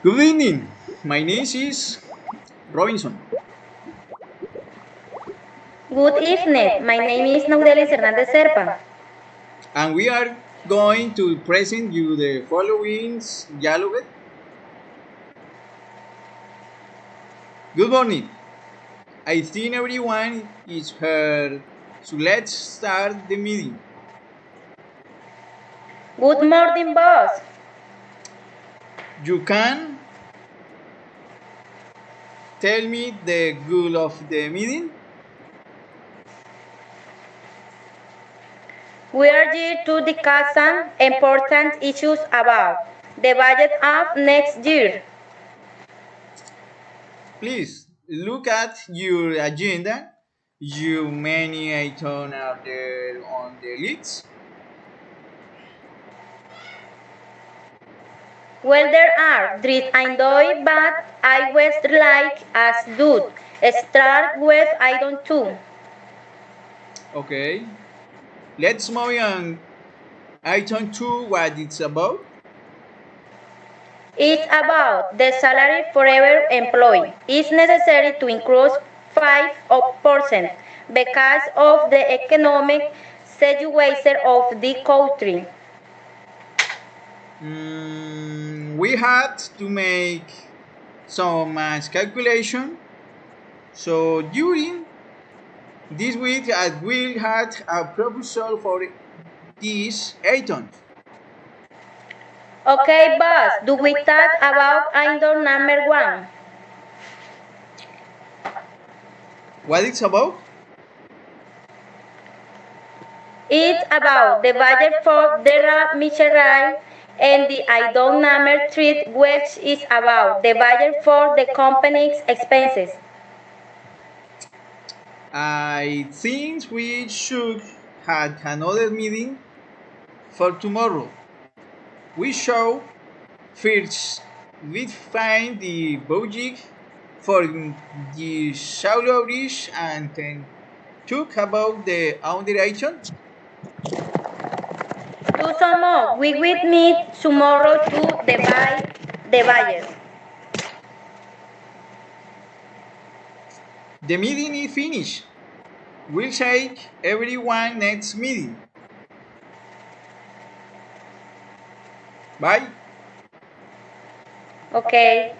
Good evening. My name is Robinson, Good evening. My name is Naudelis Hernandez Serpa. and we are going to present you the following dialogue. Good morning. I think everyone is here, so let's start the meeting. Good morning, boss. You can tell me the goal of the meeting? We are here to discuss some important issues about the budget of next year. Please look at your agenda. You many items are there on the list. Well, there are three enjoy, but I was like as dude. Start with item 2. Okay. Let's move on. Item 2, what it's about? It's about the salary for every employee. It's necessary to increase 5% because of the economic situation of the country. We had to make some math calculation. So during this week, I will have a proposal for these items. Okay, boss, do we talk about item number 1? What it's about? It's about the budget for the Micherai and the item number 3, which is about the budget for the company's expenses. I think we should have another meeting for tomorrow. We should first we find the budget for the salaries and then talk about the other items. To sum up, we will meet tomorrow to divide the budget. The meeting is finished. We'll take everyone next meeting. Bye. Okay.